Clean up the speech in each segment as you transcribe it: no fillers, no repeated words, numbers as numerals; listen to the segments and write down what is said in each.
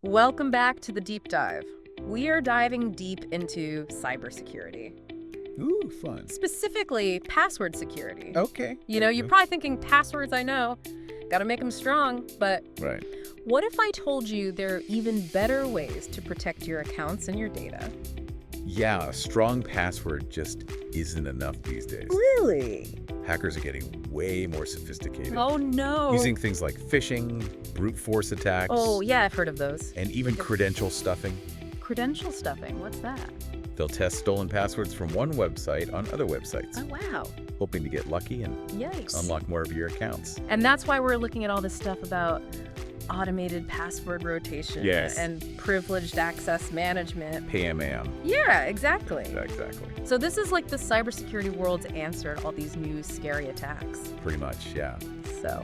Welcome back to the deep dive. We are diving deep into cybersecurity, Ooh, fun. specifically password security. Okay. You're probably thinking passwords, I know, gotta make them strong, but Right. what if I told you there are even better ways to protect your accounts and your data? Yeah, a strong password just isn't enough these days. Really? Hackers are getting way more sophisticated. Oh, no. Using things like phishing, brute force attacks. Oh, yeah, I've heard of those. And even credential stuffing. Credential stuffing, what's that? They'll test stolen passwords from one website on other websites, Oh, wow. hoping to get lucky and Yikes. unlock more of your accounts. And that's why we're looking at all this stuff about automated password rotation Yes. and privileged access management. PMM. Yeah, exactly. Exactly. So this is like the cybersecurity world's answer to all these new scary attacks. Pretty much, yeah. So,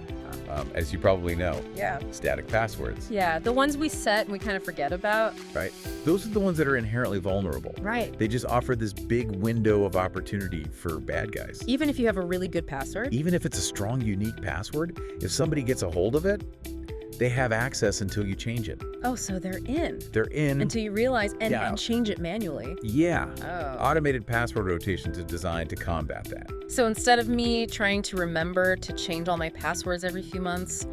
As you probably know, yeah. static passwords, Yeah, the ones we set and we kind of forget about. right? Those are the ones that are inherently vulnerable. Right. They just offer this big window of opportunity for bad guys. Even if you have a really good password. Even if it's a strong, unique password, if somebody gets a hold of it, they have access until you change it. Oh, so they're in. They're in. Until you realize and, Yeah. and change it manually. Yeah. Oh. Automated password rotations are designed to combat that. So instead of me trying to remember to change all my passwords every few months,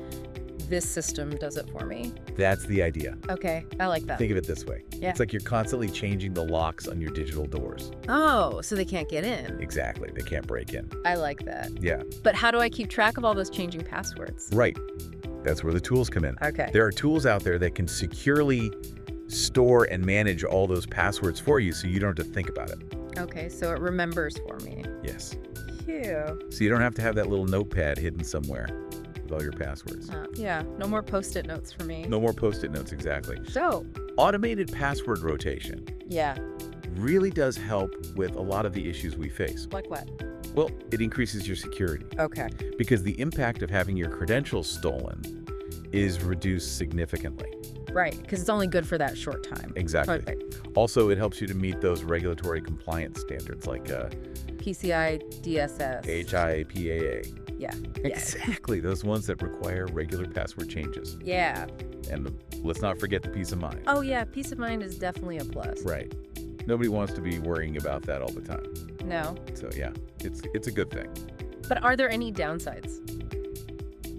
this system does it for me. That's the idea. Okay, I like that. Think of it this way. Yeah. It's like you're constantly changing the locks on your digital doors. Oh, so they can't get in. Exactly. They can't break in. I like that. Yeah. But how do I keep track of all those changing passwords? Right. That's where the tools come in. Okay. There are tools out there that can securely store and manage all those passwords for you so you don't have to think about it. Okay, so it remembers for me. Yes. Phew. So you don't have to have that little notepad hidden somewhere with all your passwords. Yeah, no more Post-it notes for me. No more Post-it notes, exactly. So, Automated password rotation yeah. really does help with a lot of the issues we face. Like what? Well, it increases your security Okay. because the impact of having your credentials stolen is reduced significantly. Right, because it's only good for that short time. Exactly. Okay. Also, it helps you to meet those regulatory compliance standards like PCI DSS. HIPAA. Yeah. Exactly, those ones that require regular password changes. Yeah. And let's not forget the peace of mind. Oh, yeah, peace of mind is definitely a plus. Right. Nobody wants to be worrying about that all the time. No. So yeah, it's a good thing. But are there any downsides?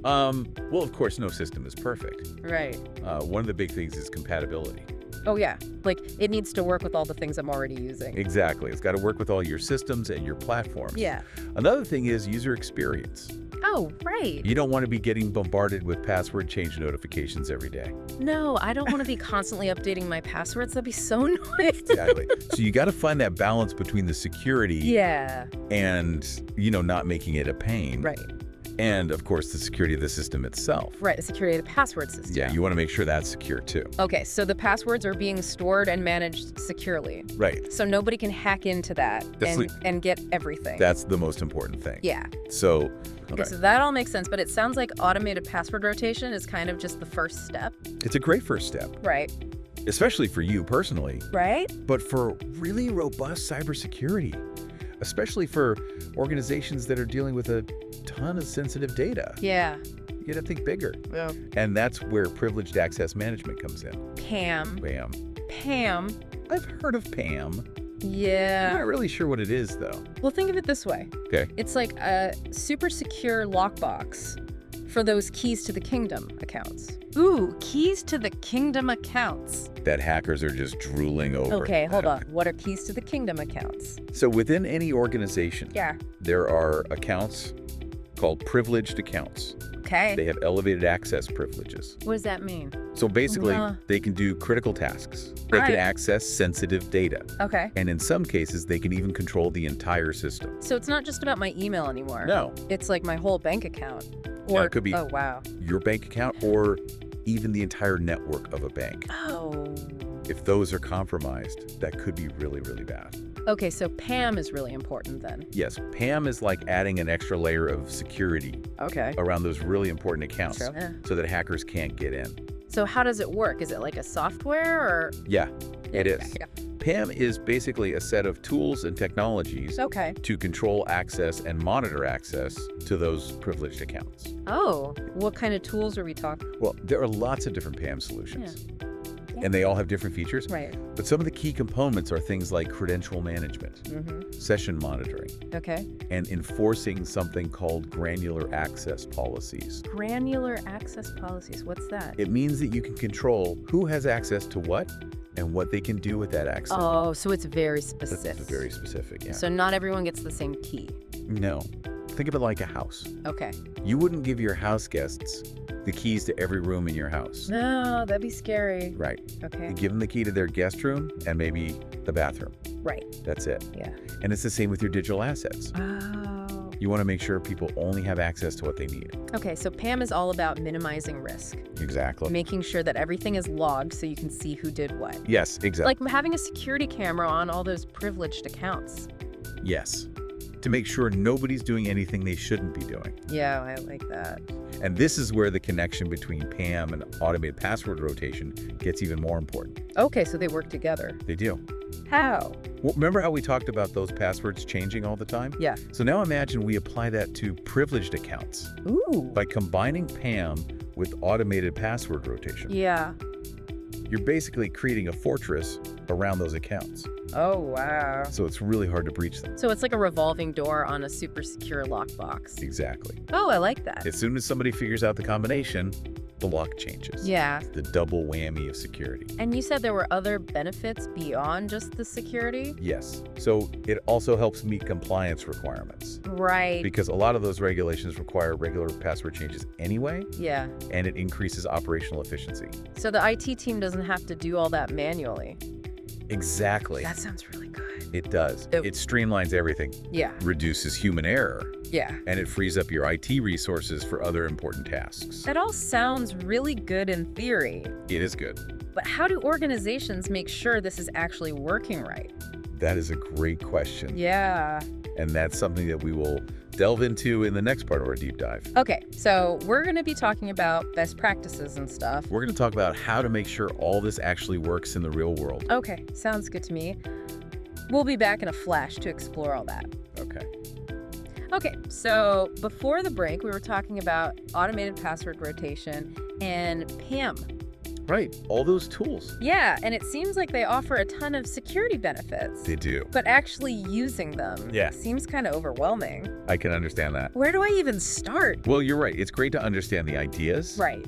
Well, of course, no system is perfect. Right. One of the big things is compatibility. Oh, yeah. Like, it needs to work with all the things I'm already using. Exactly. It's got to work with all your systems and your platforms. Yeah. Another thing is user experience. Oh, right. You don't want to be getting bombarded with password change notifications every day. No, I don't want to be constantly updating my passwords. That'd be so annoying. Exactly. So you got to find that balance between the security Yeah. and, not making it a pain. Right. And, of course, the security of the system itself. Right. The security of the password system. Yeah, you want to make sure that's secure, too. Okay, so the passwords are being stored and managed securely. Right. So nobody can hack into that and get everything. That's the most important thing. Yeah. So, Okay, so that all makes sense, but it sounds like automated password rotation is kind of just the first step. it's a great first step, Right. especially for you personally, Right? but for really robust cybersecurity, especially for organizations that are dealing with a ton of sensitive data. Yeah. You got to think bigger. Yeah. And that's where privileged access management comes in. PAM. PAM. PAM. I've heard of PAM. I'm Yeah. not really sure what it is, though. Well, think of it this way. Okay. It's like a super secure lockbox for those keys to the kingdom accounts. Ooh, keys to the kingdom accounts. That hackers are just drooling over. Okay, hold on. What are keys to the kingdom accounts? So within any organization, Yeah. there are accounts called privileged accounts. Okay. They have elevated access privileges. What does that mean? So basically, Uh. they can do critical tasks. They can Right. access sensitive data. Okay. And in some cases, they can even control the entire system. So it's not just about my email anymore. No, It's like my whole bank account. Yeah, it could be- Oh, wow. your bank account or even the entire network of a bank. Oh. If those are compromised, that could be really, really bad. Okay, so PAM is really important then. Yes, PAM is like adding an extra layer of security Okay. around those really important accounts True. Yeah. so that hackers can't get in. So how does it work? Is it like a software or? Yeah, it is. Yeah. PAM is basically a set of tools and technologies Okay. to control access and monitor access to those privileged accounts. Oh, what kind of tools are we talking? Well, there are lots of different PAM solutions. and they all have different features. Right. But some of the key components are things like credential management, session monitoring, Okay. and enforcing something called granular access policies. Granular access policies. What's that? It means that you can control who has access to what and what they can do with that access. Oh, so it's very specific. That's very specific, yeah. So not everyone gets the same key. No. Think of it like a house. Okay. You wouldn't give your house guests the keys to every room in your house. No, that'd be scary. Right. Okay. You give them the key to their guest room and maybe the bathroom. Right. That's it. Yeah. And it's the same with your digital assets. Oh. You want to make sure people only have access to what they need. Okay, so PAM is all about minimizing risk, Exactly. making sure that everything is logged so you can see who did what. Yes, exactly. Like having a security camera on all those privileged accounts. Yes. To make sure nobody's doing anything they shouldn't be doing. Yeah, I like that. And this is where the connection between PAM and automated password rotation gets even more important. Okay, so they work together. They do. How? Well, remember how we talked about those passwords changing all the time? Yeah. So now imagine we apply that to privileged accounts Ooh. by combining PAM with automated password rotation. Yeah. You're basically creating a fortress around those accounts. Oh, wow. So it's really hard to breach them. So it's like a revolving door on a super secure lockbox. Exactly. Oh, I like that. As soon as somebody figures out the combination, the lock changes. Yeah. The double whammy of security. And you said there were other benefits beyond just the security? Yes. So it also helps meet compliance requirements. Right. Because a lot of those regulations require regular password changes anyway, Yeah. and it increases operational efficiency. So the IT team doesn't have to do all that manually. Exactly. That sounds really good. It does. It- It streamlines everything, Yeah. reduces human error, Yeah. and it frees up your IT resources for other important tasks. That all sounds really good in theory. It is good. But how do organizations make sure this is actually working right? That is a great question. Yeah. And that's something that we will delve into in the next part of our deep dive. Okay, so we're going to be talking about best practices and stuff. We're going to talk about how to make sure all this actually works in the real world. Okay, sounds good to me. We'll be back in a flash to explore all that. Okay. Okay, so before the break, we were talking about automated password rotation and PAM. Right. All those tools. Yeah, and it seems like they offer a ton of security benefits. They do. But actually using them seems kind of overwhelming. I can understand that. Where do I even start? Well, you're right. It's great to understand the ideas. Right.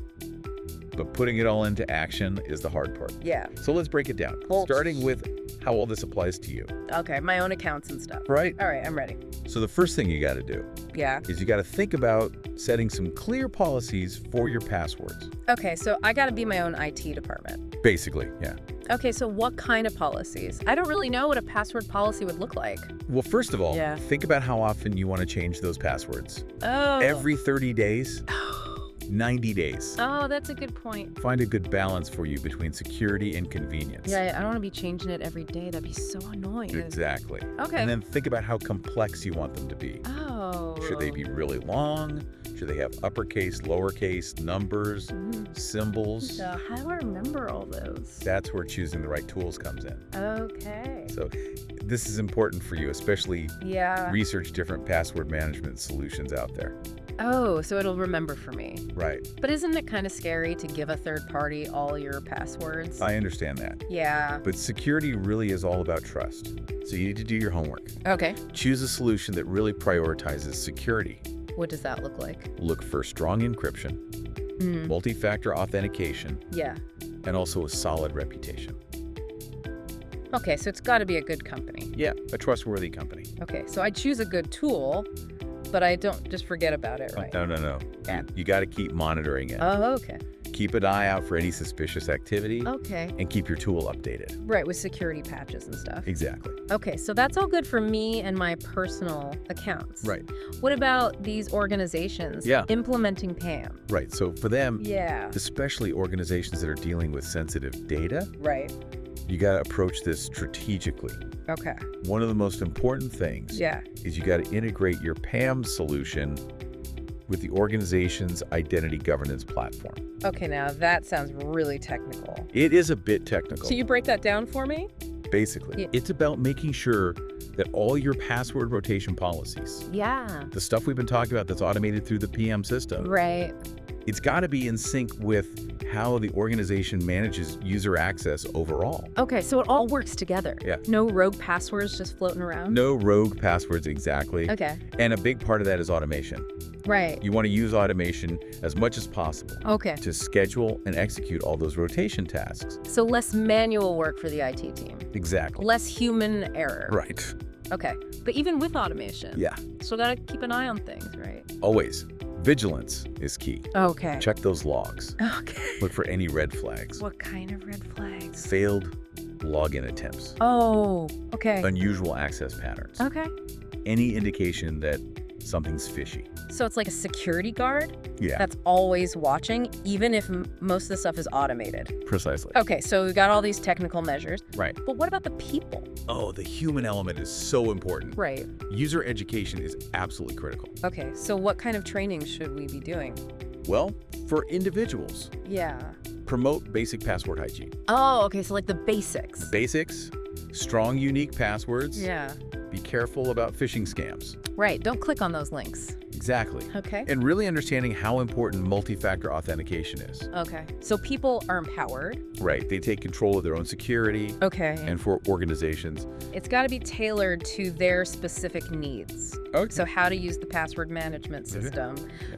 But putting it all into action is the hard part. Yeah. So let's break it down. Well- Starting with how all this applies to you. Okay, my own accounts and stuff. Right. All right, I'm ready. So the first thing you got to do Yeah. is you got to think about setting some clear policies for your passwords. Okay, so I got to be my own IT department. Basically, yeah. Okay, so what kind of policies? I don't really know what a password policy would look like. Well, first of all, Yeah. think about how often you want to change those passwords. Oh. Every 30 days, 90 days. Oh, that's a good point. Find a good balance for you between security and convenience. Yeah, I don't want to be changing it every day. That'd be so annoying. Exactly. Okay. And then think about how complex you want them to be. Oh. Should they be really long? Should they have uppercase, lowercase, numbers, symbols? So how do I remember all those? That's where choosing the right tools comes in. Okay. So this is important for you, especially Yeah. research different password management solutions out there. Oh, so it'll remember for me. Right. But isn't it kind of scary to give a third party all your passwords? I understand that. Yeah. But security really is all about trust. So you need to do your homework. Okay. Choose a solution that really prioritizes security. What does that look like? Look for strong encryption, multi-factor authentication, Yeah. and also a solid reputation. Okay, so it's got to be a good company. Yeah, a trustworthy company. Okay, so I choose a good tool, but I don't just forget about it, right? No. Yeah. You got to keep monitoring it. Oh, okay. Keep an eye out for any suspicious activity Okay. and keep your tool updated. Right, with security patches and stuff. Exactly. Okay, so that's all good for me and my personal accounts. Right. What about these organizations implementing PAM? Right. So for them, Yeah. especially organizations that are dealing with sensitive data, Right. you got to approach this strategically. Okay. One of the most important things Yeah. is you got to integrate your PAM solution with the organization's identity governance platform. Okay, now that sounds really technical. It is a bit technical. So you break that down for me? Basically, Yeah. it's about making sure that all your password rotation policies, Yeah. the stuff we've been talking about that's automated through the PM system, Right. It's got to be in sync with how the organization manages user access overall. Okay, so it all works together. Yeah. No rogue passwords just floating around? No rogue passwords, exactly. Okay. And a big part of that is automation. Right. You want to use automation as much as possible Okay. to schedule and execute all those rotation tasks. So less manual work for the IT team. Exactly. Less human error. Right. Okay. But even with automation, Yeah. still got to keep an eye on things, right? Always. Vigilance is key. Okay. Check those logs. Okay. Look for any red flags. What kind of red flags? Failed login attempts. Oh, okay. Unusual access patterns. Okay. Any indication that something's fishy. So it's like a security guard Yeah, that's always watching, even if most of the stuff is automated. precisely. Okay, so we've got all these technical measures. Right. But what about the people? Oh, the human element is so important. Right. User education is absolutely critical. Okay, so what kind of training should we be doing? Well, for individuals, Yeah. promote basic password hygiene. Oh, okay, so like the basics. Basics, strong, unique passwords. Yeah. Be careful about phishing scams. Right, don't click on those links. Exactly. Okay. And really understanding how important multi-factor authentication is. Okay, so people are empowered. Right. They take control of their own security. Okay. And for organizations. It's got to be tailored to their specific needs. Okay. So how to use the password management system,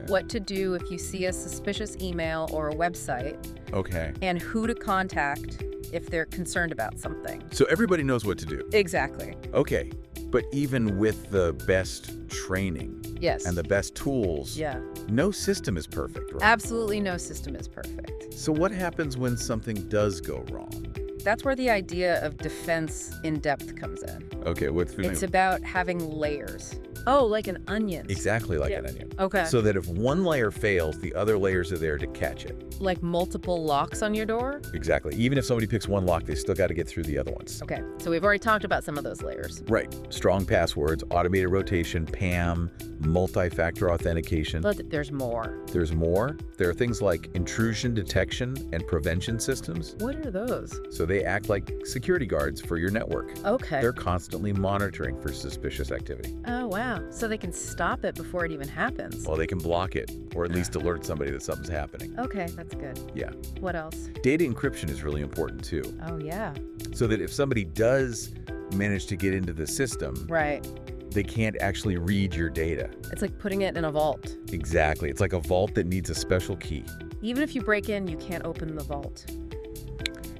what to do if you see a suspicious email or a website, Okay. and who to contact if they're concerned about something. So everybody knows what to do. Exactly. Okay. But even with the best training Yes. and the best tools, Yeah. no system is perfect, right? Absolutely no system is perfect. So what happens when something does go wrong? That's where the idea of defense in depth comes in. Okay, what's It's about having layers. Oh, like an onion. exactly like Yeah. an onion. Okay. So that if one layer fails, the other layers are there to catch it. Like multiple locks on your door? Exactly. Even if somebody picks one lock, they still got to get through the other ones. Okay, so we've already talked about some of those layers. Right. Strong passwords, automated rotation, PAM, multi-factor authentication. But there's more. There's more. There are things like intrusion detection and prevention systems. What are those? So they act like security guards for your network. Okay. They're constantly monitoring for suspicious activity. Oh, wow. So they can stop it before it even happens. Well, they can block it or at least alert somebody that something's happening. Okay, that's good. Yeah. What else? Data encryption is really important too. Oh, yeah. So that if somebody does manage to get into the system, Right. they can't actually read your data. It's like putting it in a vault. Exactly. It's like a vault that needs a special key. Even if you break in, you can't open the vault.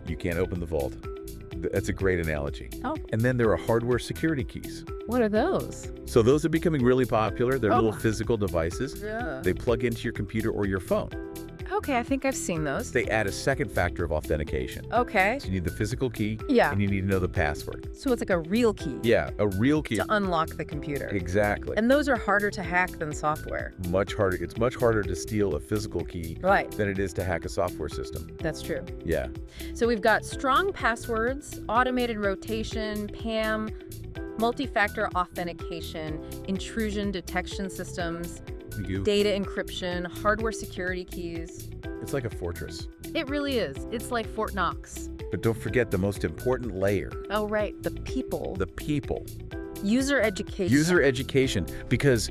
You can't open the vault. That's a great analogy. Oh. And then there are hardware security keys. What are those? So those are becoming really popular. They're Oh. little physical devices. Yeah. They plug into your computer or your phone. Okay, I think I've seen those. They add a second factor of authentication. Okay. So you need the physical key Yeah. and you need to know the password. So it's like a real key Yeah, a real key. to unlock the computer. Exactly. And those are harder to hack than software. Much harder. It's much harder to steal a physical key Right. than it is to hack a software system. That's true. Yeah. So we've got strong passwords, automated rotation, PAM, multi-factor authentication, intrusion detection systems, You, data encryption, hardware security keys. it's like a fortress. It really is. It's like Fort Knox. But don't forget the most important layer, Oh, right. The people. the people. User education. User education, because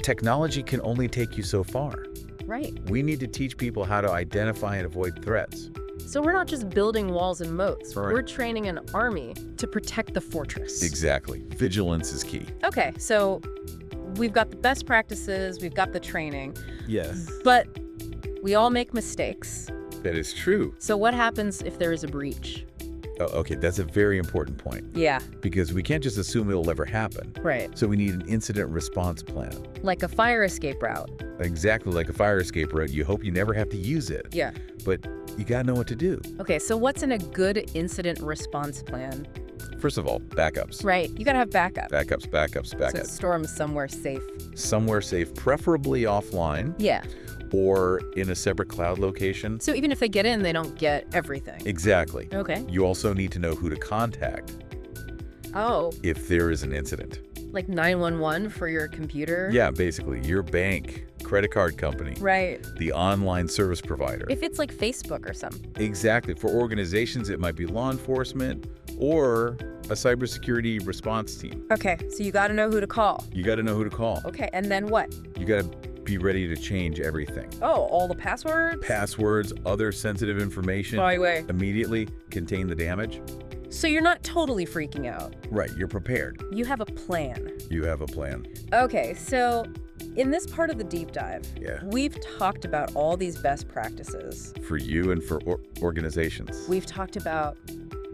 technology can only take you so far. Right. We need to teach people how to identify and avoid threats. So we're not just building walls and moats. Right. We're training an army to protect the fortress. Exactly. Vigilance is key. Okay, so we've got the best practices, we've got the training, Yes. but we all make mistakes. That is true. So what happens if there is a breach? Oh, okay, that's a very important point Yeah, because we can't just assume it'll never happen. right. So we need an incident response plan. Like a fire escape route. Exactly like a fire escape route. You hope you never have to use it, Yeah. but you gotta know what to do. Okay, so what's in a good incident response plan? First of all, backups. Right, you gotta have backup. Backups, backups, So backups. store them somewhere safe. Somewhere safe, preferably offline Yeah, or in a separate cloud location. so even if they get in, they don't get everything. Exactly. Okay. You also need to know who to contact Oh, if there is an incident. like 911 for your computer? Yeah, basically, your bank, credit card company, Right. the online service provider. If it's like Facebook or something. Exactly. For organizations, it might be law enforcement or a cybersecurity response team. Okay, so you gotta know who to call. You got to know who to call. Okay, and then what? You got to Be ready to change everything. Oh, all the passwords? Passwords, other sensitive information. By the way. Immediately contain the damage. So you're not totally freaking out. Right, you're prepared. You have a plan. You have a plan. Okay, so in this part of the deep dive, Yeah. we've talked about all these best practices. For you and for organizations. We've talked about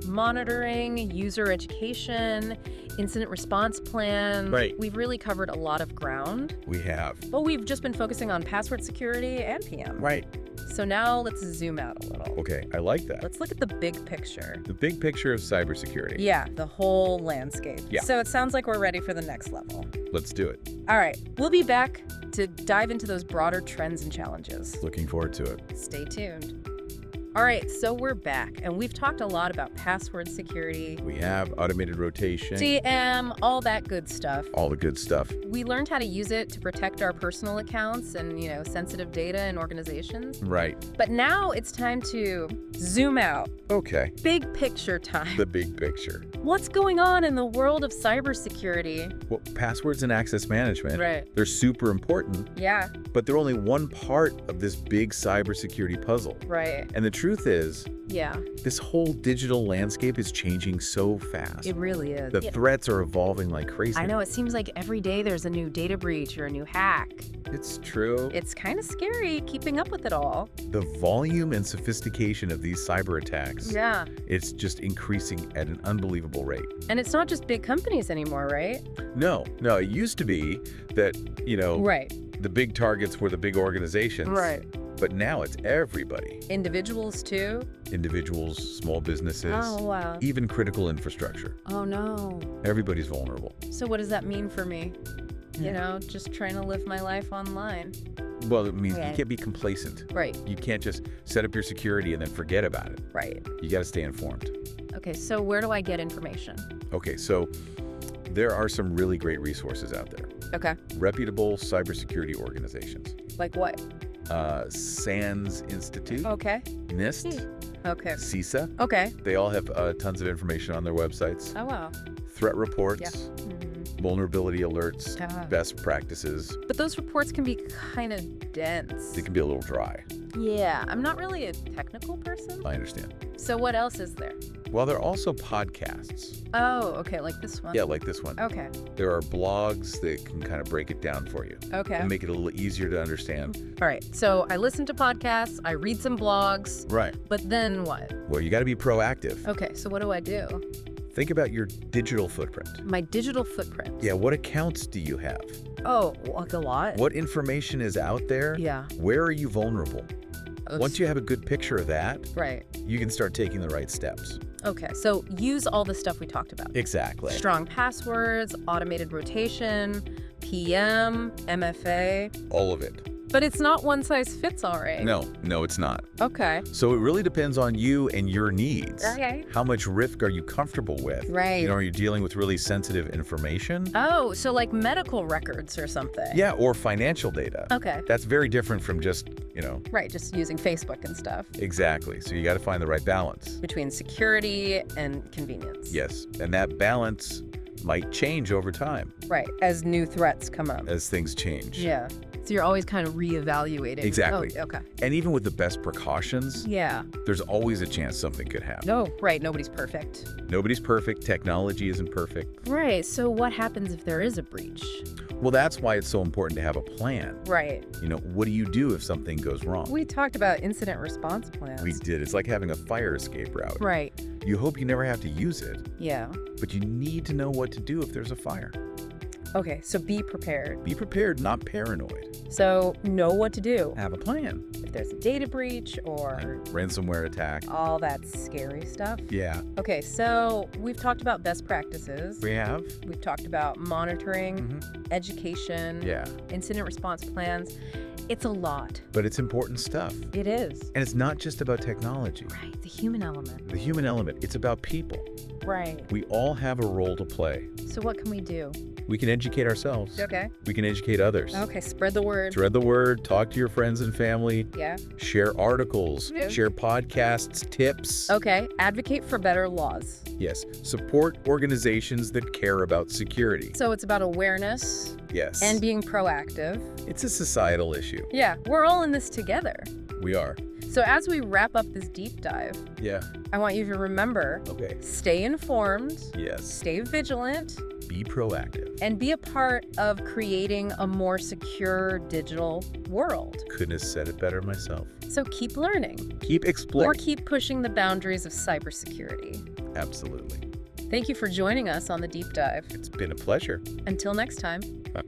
monitoring, user education, incident response plans. Right. We've really covered a lot of ground. We have. But we've just been focusing on password security and PM. Right. So now let's zoom out a little. Okay, I like that. Let's look at the big picture. The big picture of cybersecurity. Yeah, the whole landscape. Yeah. So it sounds like we're ready for the next level. Let's do it. All right, we'll be back to dive into those broader trends and challenges. Looking forward to it. Stay tuned. All right, so we're back, and we've talked a lot about password security, We have automated rotation. TM, all that good stuff. All the good stuff. We learned how to use it to protect our personal accounts and, sensitive data in organizations. Right. But now it's time to zoom out. Okay. Big picture time. The big picture. What's going on in the world of cybersecurity? Well, passwords and access management. Right. They're super important, Yeah, but they're only one part of this big cybersecurity puzzle. right. And the truth is, Yeah, this whole digital landscape is changing so fast. it really is. The threats are evolving like crazy. I know, it seems like every day there's a new data breach or a new hack. It's true. It's kind of scary keeping up with it all. The volume and sophistication of these cyber attacks, Yeah. it's just increasing at an unbelievable rate. And it's not just big companies anymore, right? No, it used to be that, Right. the big targets were the big organizations. Right. But now it's everybody. Individuals too? Individuals, small businesses, Oh, wow. even critical infrastructure. Oh, no. Everybody's vulnerable. So what does that mean for me? Just trying to live my life online. Well, it means Okay. you can't be complacent. Right, You can't just set up your security and then forget about it. right. You got to stay informed. Okay, so where do I get information? Okay, so there are some really great resources out there. Okay. Reputable cybersecurity organizations. Like what? SANS Institute, Okay. NIST, Okay. CISA. Okay. They all have tons of information on their websites. Oh, wow. Threat reports, Mhm. vulnerability alerts, Ah. best practices. But those reports can be kind of dense. They can be a little dry. Yeah, I'm not really a technical person. I understand. So what else is there? Well, there are also podcasts. Oh, okay, like this one. Yeah, like this one. Okay. There are blogs that can kind of break it down for you Okay. and make it a little easier to understand. All right. So I listen to podcasts, I read some blogs, Right. but then what? Well, you got to be proactive. Okay, so what do I do? Think about your digital footprint. My digital footprint. Yeah, what accounts do you have? Oh, like a lot? What information is out there? Yeah. Where are you vulnerable? Once you have a good picture of that, Right. you can start taking the right steps. Okay, so use all the stuff we talked about. Exactly. Strong passwords, automated rotation, PM, MFA. All of it. But it's not one size fits all, right? No, it's not. Okay. So it really depends on you and your needs. Okay. How much risk are you comfortable with? Right. Are you dealing with really sensitive information? Oh, so like medical records or something. Yeah, or financial data. Okay. That's very different from just, Right, just using Facebook and stuff. Exactly. So you got to find the right balance. Between security and convenience. Yes, and that balance might change over time Right, as new threats come up. as things change. Yeah. So you're always kind of reevaluating. Exactly. Oh, okay. And even with the best precautions, Yeah. there's always a chance something could happen. No, right. Nobody's perfect. Nobody's perfect. Technology isn't perfect. Right. So what happens if there is a breach? Well, that's why it's so important to have a plan. Right. What do you do if something goes wrong? We talked about incident response plans. We did. It's like having a fire escape route. Right. You hope you never have to use it, Yeah. but you need to know what to do if there's a fire. Okay. So be prepared. Be prepared, not paranoid. So know what to do Have a plan. if there's a data breach or Ransomware attack. all that scary stuff. Yeah, Okay. So we've talked about best practices. we have. We've talked about monitoring, Mhm. education, Yeah, incident response plans. It's a lot. but it's important stuff. It is. And it's not just about technology. Right. The human element. The human element, it's about people. Right. We all have a role to play. So what can we do? We can educate ourselves. Okay. We can educate others. Okay, spread the word. Spread the word, talk to your friends and family, Yeah. share articles, Yeah. share podcasts, tips. Okay, advocate for better laws. Yes, support organizations that care about security. So it's about awareness Yes. and being proactive. It's a societal issue. Yeah, we're all in this together. We are. So as we wrap up this deep dive, Yeah. I want you to remember, Okay. stay informed, Yes. stay vigilant, Be proactive. and be a part of creating a more secure digital world. Couldn't have said it better myself. So keep learning Keep or exploring. keep pushing the boundaries of cybersecurity. Absolutely. Thank you for joining us on the deep dive. It's been a pleasure. Until next time. Bye.